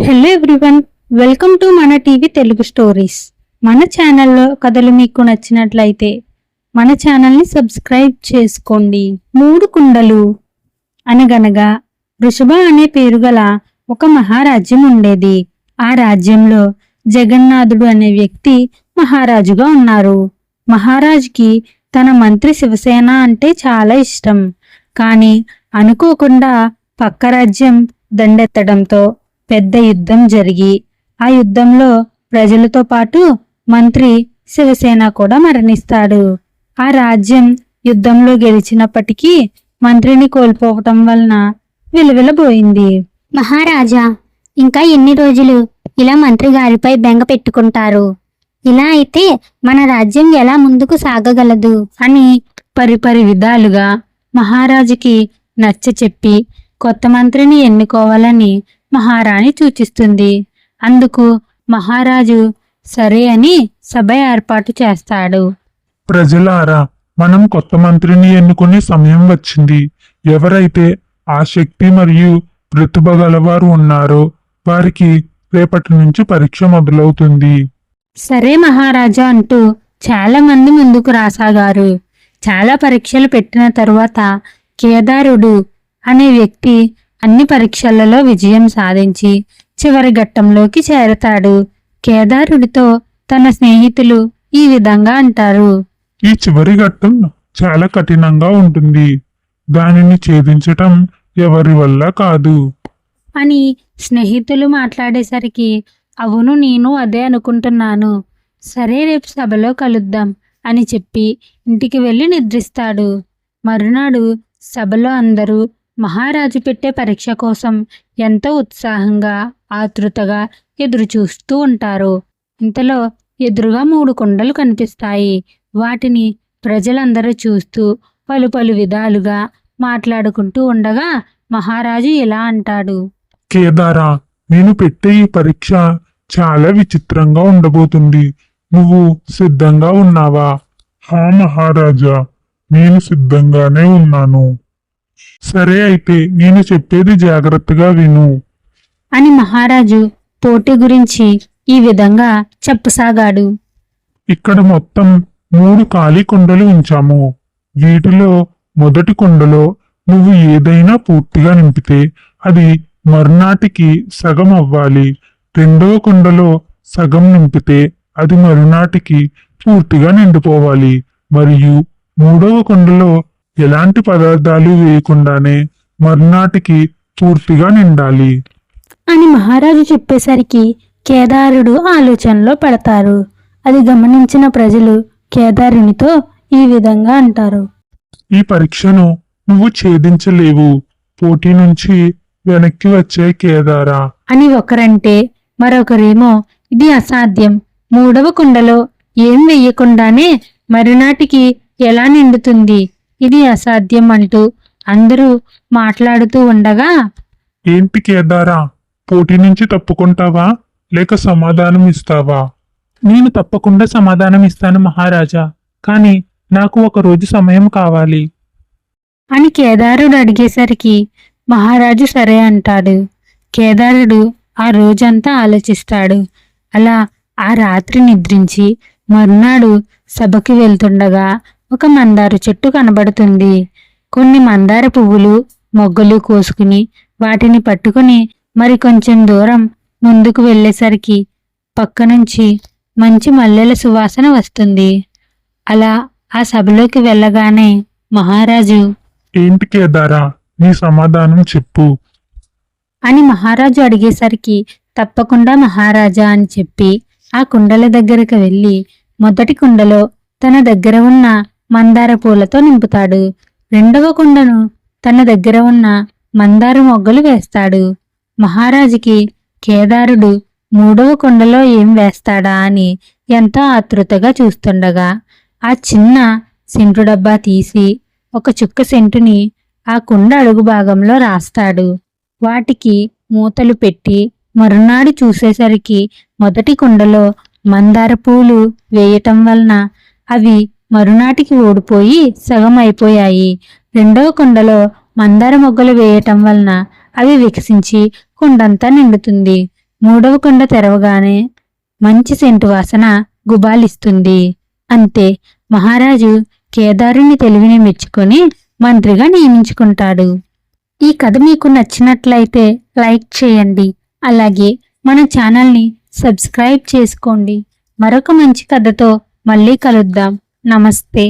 Hello everyone, welcome to మన TV Telugu stories. మన ఛానల్లో కథలు మీకు నచ్చినట్లయితే మన ఛానల్ని సబ్స్క్రైబ్ చేసుకోండి. 3 కుండలు. అనగనగా వృషభ అనే పేరు గల ఒక మహారాజ్యం ఉండేది. ఆ రాజ్యంలో జగన్నాథుడు అనే వ్యక్తి మహారాజుగా ఉన్నారు. మహారాజుకి తన మంత్రి శివసేన అంటే చాలా ఇష్టం. కానీ అనుకోకుండా పక్క రాజ్యం దండెత్తడంతో పెద్ద యుద్ధం జరిగి ఆ యుద్ధంలో ప్రజలతో పాటు మంత్రి శివసేన కూడా మరణిస్తాడు. ఆ రాజ్యం యుద్ధంలో గెలిచినప్పటికీ మంత్రిని కోల్పోవటం వలన విలువిలబోయింది. మహారాజా, ఇంకా ఎన్ని రోజులు ఇలా మంత్రి గారిపై బెంగ పెట్టుకుంటారు? ఇలా అయితే మన రాజ్యం ఎలా ముందుకు సాగగలదు అని పరిపరి విధాలుగా మహారాజుకి నచ్చ చెప్పి కొత్త మంత్రిని ఎన్నుకోవాలని మహారాణి సూచిస్తుంది. అందుకు మహారాజు సరే అని సభ ఏర్పాటు చేస్తాడు. ప్రజలారా, మనం కొత్త మంత్రిని ఎన్నుకునే సమయం వచ్చింది. ఎవరైతే ఆ శక్తి మరియు ప్రతిభ గలవారు ఉన్నారో వారికి రేపటి నుంచి పరీక్ష మొదలవుతుంది. సరే మహారాజా అంటూ చాలా మంది ముందుకు రాసాగారు. చాలా పరీక్షలు పెట్టిన తరువాత కేదారుడు అనే వ్యక్తి అన్ని పరీక్షలలో విజయం సాధించి చివరి ఘట్టంలోకి చేరతాడు. కేదారుడితో తన స్నేహితులు ఈ విధంగా అంటారు: ఈ చివరి ఘట్టం చాలా కఠినంగా ఉంటుంది. దానిని ఛేదించటం ఎవరి వల్ల కాదు అని స్నేహితులు మాట్లాడేసరికి అవును, నేను అదే అనుకుంటున్నాను. సరే, రేపు సభలో కలుద్దాం అని చెప్పి ఇంటికి వెళ్ళి నిద్రిస్తాడు. మరునాడు సభలో అందరూ మహారాజు పెట్టే పరీక్ష కోసం ఎంతో ఉత్సాహంగా ఆతృతగా ఎదురు చూస్తూ ఉంటారు. ఇంతలో ఎదురుగా 3 కుండలు కనిపిస్తాయి. వాటిని ప్రజలందరూ చూస్తూ పలు విధాలుగా మాట్లాడుకుంటూ ఉండగా మహారాజు ఇలా అంటాడు: కేదారా, నేను పెట్టే ఈ పరీక్ష చాలా విచిత్రంగా ఉండబోతుంది. నువ్వు సిద్ధంగా ఉన్నావా? హా మహారాజా, నేను సిద్ధంగానే ఉన్నాను. సరే అయితే నేను చెప్పేది జాగ్రత్తగా విను అని మహారాజు పోటీ గురించి ఈ విధంగా చెప్పసాగాడు. ఇక్కడ మొత్తం 3 ఖాళీ కుండలు ఉంచాము. వీటిలో మొదటి కుండలో నువ్వు ఏదైనా పూర్తిగా నింపితే అది మరునాటికి సగం అవ్వాలి. రెండవ కుండలో సగం నింపితే అది మరునాటికి పూర్తిగా నిండిపోవాలి. మరియు 3వ కుండలో ఎలాంటి పదార్థాలు వేయకుండానే మర్నాటికి పూర్తిగా నిండాలి అని మహారాజు చెప్పేసరికి కేదారుడు ఆలోచనలో పడతారు. అది గమనించిన ప్రజలు కేదారునితో ఈ విధంగా అంటారు: ఈ పరీక్షను నువ్వు ఛేదించలేవు. పోటీ నుంచి వెనక్కి వచ్చే కేదారా అని ఒకరంటే మరొకరేమో ఇది అసాధ్యం, 3వ కుండలో ఏం వెయ్యకుండానే మరునాటికి ఎలా నిండుతుంది, ఇది అసాధ్యం అంటూ అందరూ మాట్లాడుతూ ఉండగా ఏంటి కేదారా, పోటీ నుంచి తప్పుకుంటావా లేక సమాధానం ఇస్తావా? నేను తప్పకుండా సమాధానం ఇస్తాను మహారాజా, కానీ నాకు ఒక రోజు సమయం కావాలి అని కేదారుడు అడిగేసరికి మహారాజు సరే అంటాడు. కేదారుడు ఆ రోజంతా ఆలోచిస్తాడు. అలా ఆ రాత్రి నిద్రించి మర్నాడు సభకి వెళ్తుండగా ఒక మందార చెట్టు కనబడుతుంది. కొన్ని మందార పువ్వులు మొగ్గలు కోసుకుని వాటిని పట్టుకుని మరి కొంచెం దూరం ముందుకు వెళ్ళేసరికి పక్క నుంచి మంచి మల్లెల సువాసన వస్తుంది. అలా ఆ సభలోకి వెళ్ళగానే మహారాజు ఏంటి కేదారా, నీ సమాధానం చెప్పు అని మహారాజు అడిగేసరికి తప్పకుండా మహారాజా అని చెప్పి ఆ కుండల దగ్గరకు వెళ్ళి మొదటి కుండలో తన దగ్గర ఉన్న మందార పూలతో నింపుతాడు. రెండవ కుండను తన దగ్గర ఉన్న మందార మొగ్గలు వేస్తాడు. మహారాజుకి కేదారుడు 3వ కుండలో ఏం వేస్తాడా అని ఎంతో ఆతృతగా చూస్తుండగా ఆ చిన్న సెంటు డబ్బా తీసి ఒక చుక్క సెంటుని ఆ కుండ అడుగు భాగంలో రాస్తాడు. వాటికి మూతలు పెట్టి మరునాడు చూసేసరికి మొదటి కుండలో మందార పూలు వేయటం వలన అవి మరునాటికి ఓడిపోయి సగం అయిపోయాయి. రెండవ కుండలో మందార మొగ్గలు వేయటం వలన అవి వికసించి కుండంతా నిండుతుంది. మూడవ కుండ తెరవగానే మంచి సెంటు వాసన గుబాలిస్తుంది. అంతే, మహారాజు కేదారుని తెలివిని మెచ్చుకొని మంత్రిగా నియమించుకుంటాడు. ఈ కథ మీకు నచ్చినట్లయితే లైక్ చేయండి. అలాగే మన ఛానల్ని సబ్స్క్రైబ్ చేసుకోండి. మరొక మంచి కథతో మళ్ళీ కలుద్దాం. నమస్తే.